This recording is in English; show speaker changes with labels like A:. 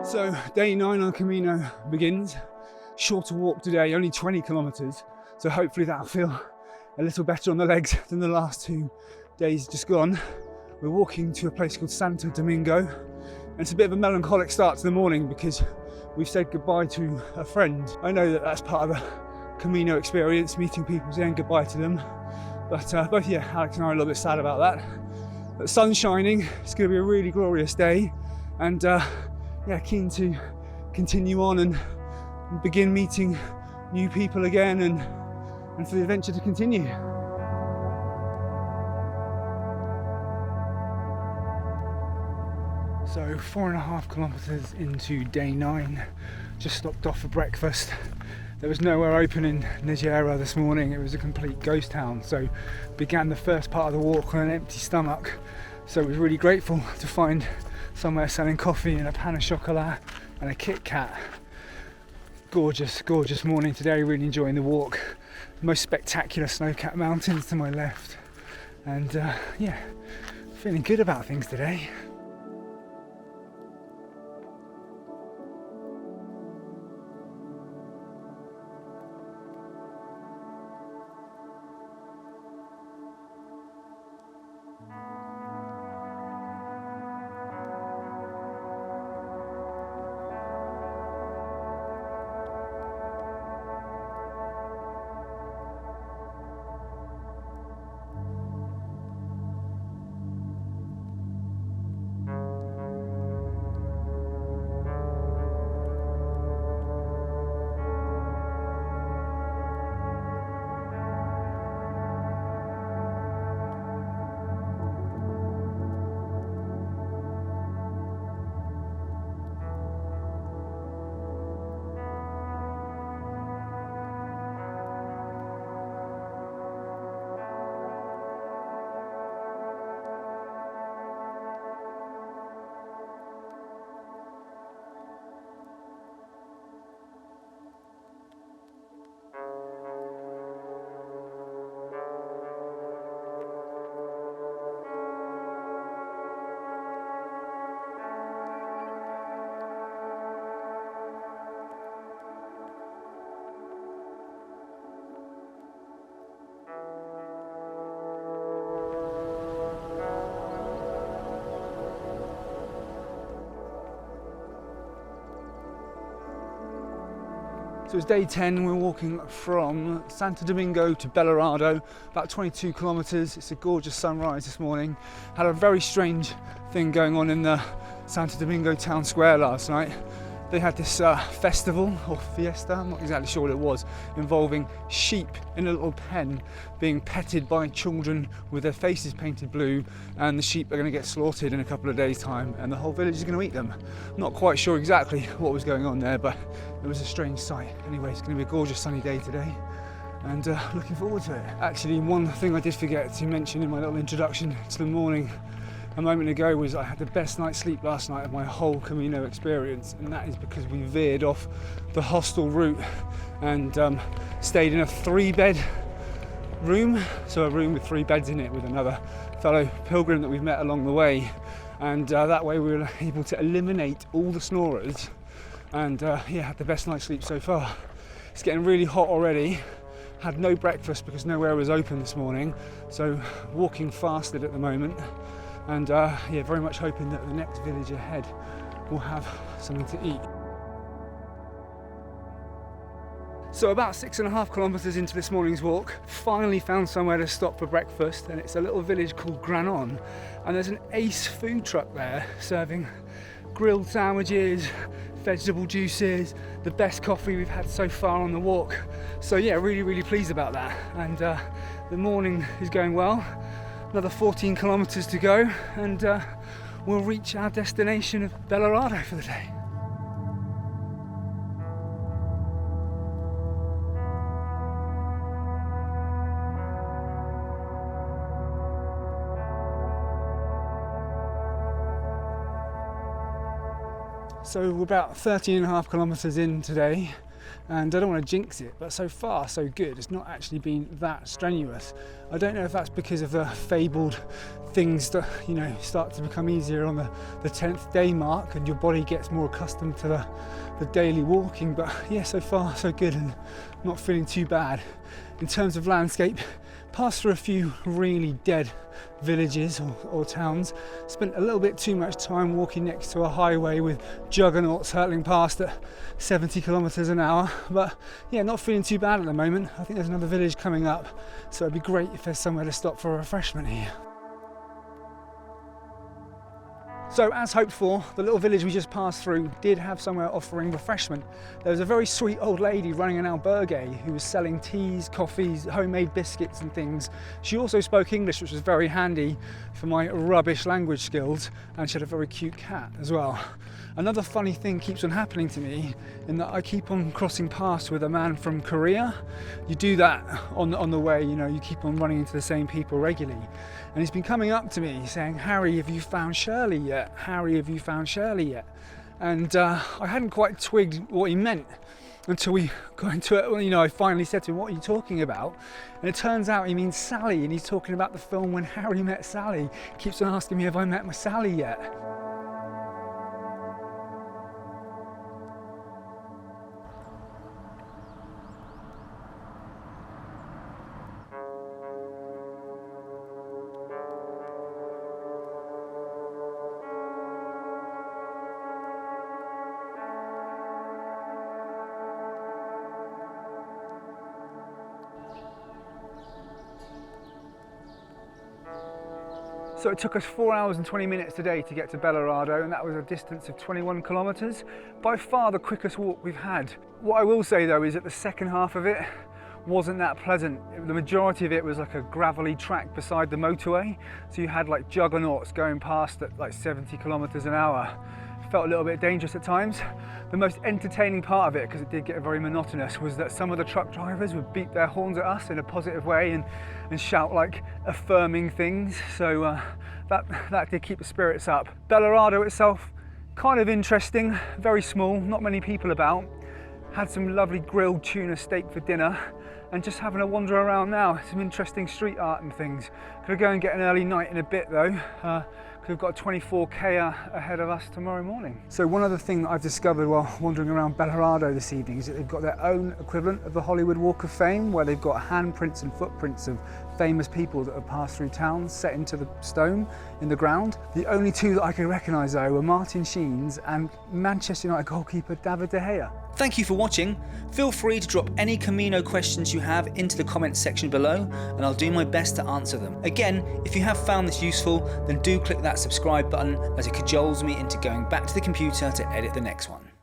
A: So day 9 on Camino begins. Shorter walk today, only 20 kilometers. So hopefully that'll feel a little better on the legs than the last 2 days just gone. We're walking to a place called Santo Domingo. And it's a bit of a melancholic start to the morning because we've said goodbye to a friend. I know that that's part of the Camino experience, meeting people, saying goodbye to them. But both Alex and I are a little bit sad about that. But the sun's shining, it's going to be a really glorious day. And keen to continue on and begin meeting new people again and for the adventure to continue. So 4.5 kilometers into day 9, just stopped off for breakfast. There was nowhere open in Nigeria this morning, it was a complete ghost town, so began the first part of the walk on an empty stomach. So I was really grateful to find somewhere selling coffee and a pan of chocolat and a Kit Kat. Gorgeous, gorgeous morning today, really enjoying the walk. The most spectacular snow-capped mountains to my left. And feeling good about things today. So it's day 10, we're walking from Santo Domingo to Bellorado, about 22 kilometers. It's a gorgeous sunrise this morning. Had a very strange thing going on in the Santo Domingo town square last night. They had this festival or fiesta, I'm not exactly sure what it was, involving sheep in a little pen being petted by children with their faces painted blue, and the sheep are going to get slaughtered in a couple of days' time and the whole village is going to eat them. Not quite sure exactly what was going on there, but it was a strange sight. Anyway, it's going to be a gorgeous sunny day today and looking forward to it. Actually, one thing I did forget to mention in my little introduction to the morning a moment ago was I had the best night's sleep last night of my whole Camino experience, and that is because we veered off the hostel route and stayed in a 3-bed room, so a room with 3 beds in it with another fellow pilgrim that we've met along the way, and that way we were able to eliminate all the snorers and had the best night's sleep so far. It's getting really hot already. Had no breakfast because nowhere was open this morning, so walking fasted at the moment. And very much hoping that the next village ahead will have something to eat. So about 6.5 kilometers into this morning's walk, finally found somewhere to stop for breakfast, and it's a little village called Granon, and there's an ace food truck there serving grilled sandwiches, vegetable juices, the best coffee we've had so far on the walk. So really pleased about that, and the morning is going well. Another 14 kilometers to go and we'll reach our destination of Bellorado for the day. So we're about 13.5 kilometers in today. and I don't want to jinx it, but so far so good. It's not actually been that strenuous. I don't know if that's because of the fabled things that, you know, start to become easier on the 10th day mark and your body gets more accustomed to the daily walking, but yeah, so far so good and not feeling too bad. In terms of landscape, passed through a few really dead villages or towns, spent a little bit too much time walking next to a highway with juggernauts hurtling past at 70 kilometers an hour, but yeah, not feeling too bad at the moment. I think there's another village coming up, so it'd be great if there's somewhere to stop for a refreshment here. So as hoped for, the little village we just passed through did have somewhere offering refreshment. There was a very sweet old lady running an albergue who was selling teas, coffees, homemade biscuits and things. She also spoke English, which was very handy for my rubbish language skills, and she had a very cute cat as well. Another funny thing keeps on happening to me in that I keep on crossing paths with a man from Korea. You do that on the way, you know, you keep on running into the same people regularly. And he's been coming up to me saying, "Harry, have you found Shirley yet? Harry, have you found Shirley yet?" And I hadn't quite twigged what he meant until we got into it. Well, you know, I finally said to him, "What are you talking about?" And it turns out he means Sally, and he's talking about the film When Harry Met Sally. He keeps on asking me, have I met my Sally yet? So it took us 4 hours and 20 minutes today to get to Bellorado, and that was a distance of 21 kilometers. By far the quickest walk we've had. What I will say though is that the second half of it wasn't that pleasant. The majority of it was like a gravelly track beside the motorway. So you had like juggernauts going past at like 70 kilometers an hour. It felt a little bit dangerous at times. The most entertaining part of it, because it did get very monotonous, was that some of the truck drivers would beat their horns at us in a positive way and shout like affirming things. So that did keep the spirits up. Bellorado itself, kind of interesting, very small, not many people about. Had some lovely grilled tuna steak for dinner, and just having a wander around now. Some interesting street art and things. Gonna go and get an early night in a bit though, because we've got a 24k ahead of us tomorrow morning. So one other thing that I've discovered while wandering around Bellorado this evening is that they've got their own equivalent of the Hollywood Walk of Fame, where they've got handprints and footprints of famous people that have passed through town set into the stone in the ground. The only two that I could recognise though were Martin Sheen's and Manchester United goalkeeper David De Gea.
B: Thank you for watching. Feel free to drop any Camino questions you have into the comments section below, and I'll do my best to answer them. Again, if you have found this useful, then do click that subscribe button, as it cajoles me into going back to the computer to edit the next one.